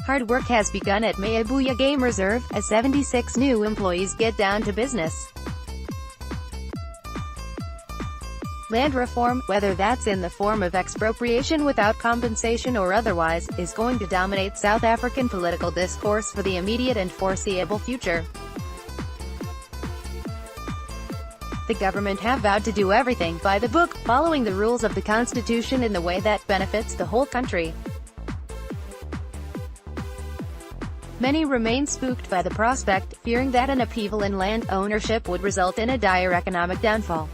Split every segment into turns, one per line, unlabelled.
Hard work has begun at Mayibuye Game Reserve, as 76 new employees get down to business. Land reform, whether that's in the form of expropriation without compensation or otherwise, is going to dominate South African political discourse for the immediate and foreseeable future. The government have vowed to do everything by the book, following the rules of the Constitution in the way that benefits the whole country. Many remain spooked by the prospect, fearing that an upheaval in land ownership would result in a dire economic downfall.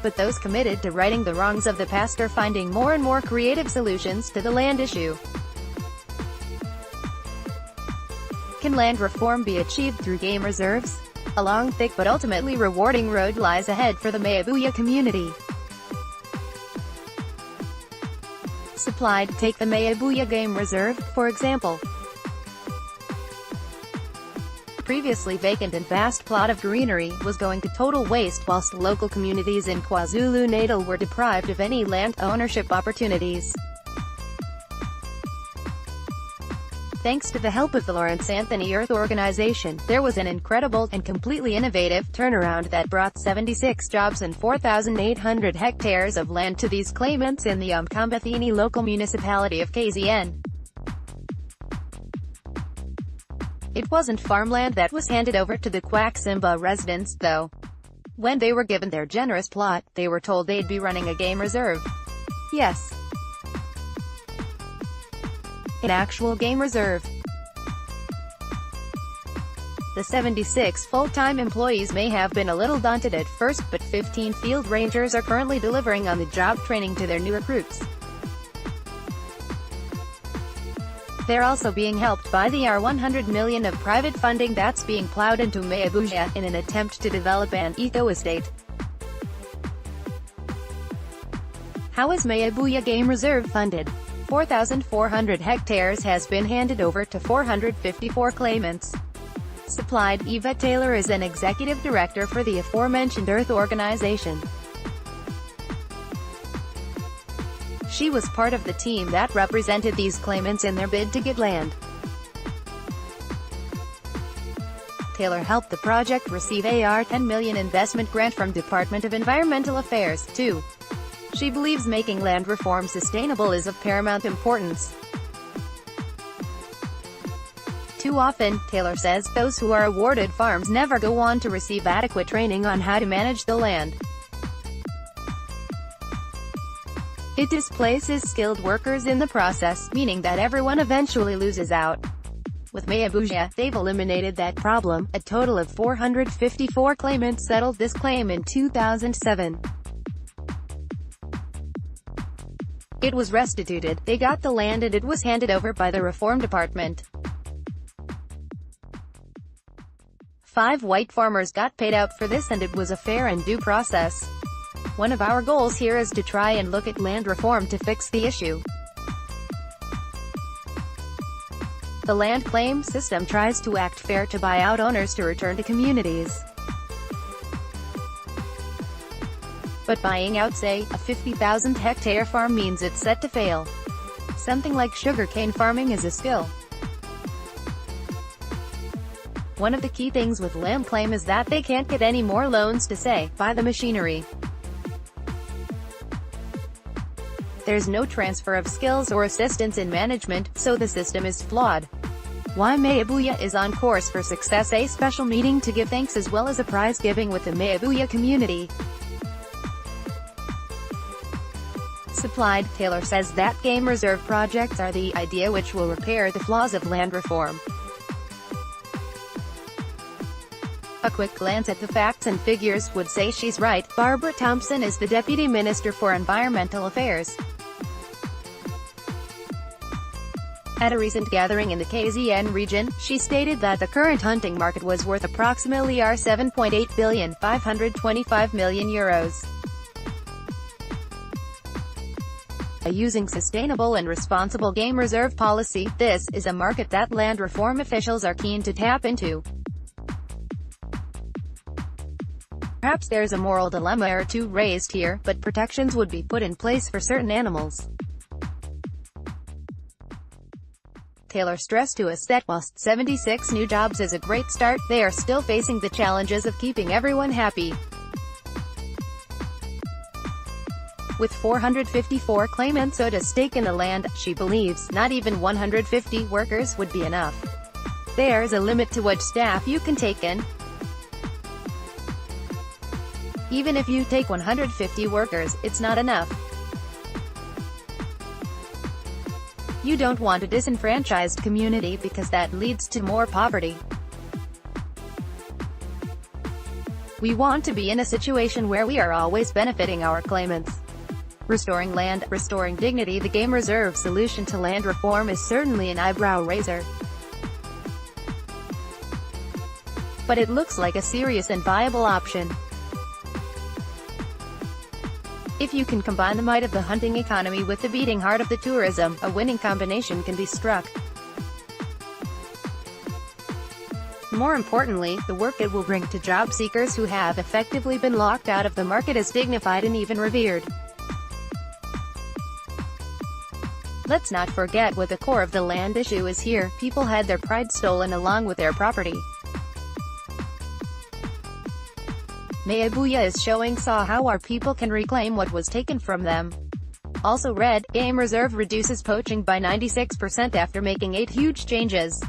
But those committed to righting the wrongs of the past are finding more and more creative solutions to the land issue. Can land reform be achieved through game reserves? A long, thick but ultimately rewarding road lies ahead for the Mayibuye community. Supplied, take the Mayibuye Game Reserve, for example. Previously vacant and vast plot of greenery was going to total waste, whilst local communities in KwaZulu-Natal were deprived of any land ownership opportunities. Thanks to the help of the Lawrence Anthony Earth Organization, there was an incredible, and completely innovative, turnaround that brought 76 jobs and 4,800 hectares of land to these claimants in the Umkambathini local municipality of KZN. It wasn't farmland that was handed over to the Kwaksimba residents, though. When they were given their generous plot, they were told they'd be running a game reserve. Yes, an actual game reserve. The 76 full-time employees may have been a little daunted at first, but 15 field rangers are currently delivering on-the-job training to their new recruits. They're also being helped by the R100 million of private funding that's being plowed into Mayibuye, in an attempt to develop an eco-estate. How is Mayibuye Game Reserve funded? 4,400 hectares has been handed over to 454 claimants. Supplied, Eva Taylor is an executive director for the aforementioned Earth Organization. She was part of the team that represented these claimants in their bid to get land. Taylor helped the project receive a $10 million investment grant from Department of Environmental Affairs, too. She believes making land reform sustainable is of paramount importance. Too often, Taylor says, those who are awarded farms never go on to receive adequate training on how to manage the land. It displaces skilled workers in the process, meaning that everyone eventually loses out. With Mayibuye, they've eliminated that problem. A total of 454 claimants settled this claim in 2007. It was restituted, they got the land and it was handed over by the Reform Department. 5 white farmers got paid out for this, and it was a fair and due process. One of our goals here is to try and look at land reform to fix the issue. The land claim system tries to act fair to buy out owners to return to communities. But buying out, say, a 50,000-hectare farm means it's set to fail. Something like sugarcane farming is a skill. One of the key things with land claim is that they can't get any more loans to, say, buy the machinery. There's no transfer of skills or assistance in management, so the system is flawed. Why Mayibuye is on course for success. A special meeting to give thanks as well as a prize giving with the Mayibuye community. Supplied, Taylor says that game reserve projects are the idea which will repair the flaws of land reform. A quick glance at the facts and figures would say she's right. Barbara Thompson is the Deputy Minister for Environmental Affairs. At a recent gathering in the KZN region, she stated that the current hunting market was worth approximately €7.8 billion, €525 million. Using sustainable and responsible game reserve policy, this is a market that land reform officials are keen to tap into. Perhaps there's a moral dilemma or 2 raised here, but protections would be put in place for certain animals. Taylor stressed to us that whilst 76 new jobs is a great start, they are still facing the challenges of keeping everyone happy. With 454 claimants owed a stake in the land, she believes not even 150 workers would be enough. There's a limit to what staff you can take in. Even if you take 150 workers, it's not enough. You don't want a disenfranchised community because that leads to more poverty. We want to be in a situation where we are always benefiting our claimants. Restoring land, restoring dignity. The Game Reserve solution to land reform is certainly an eyebrow raiser. But it looks like a serious and viable option. If you can combine the might of the hunting economy with the beating heart of the tourism, a winning combination can be struck. More importantly, the work it will bring to job seekers who have effectively been locked out of the market is dignified and even revered. Let's not forget what the core of the land issue is here. People had their pride stolen along with their property. Mayibuye is saw how our people can reclaim what was taken from them. Also read, Game Reserve reduces poaching by 96% after making 8 huge changes.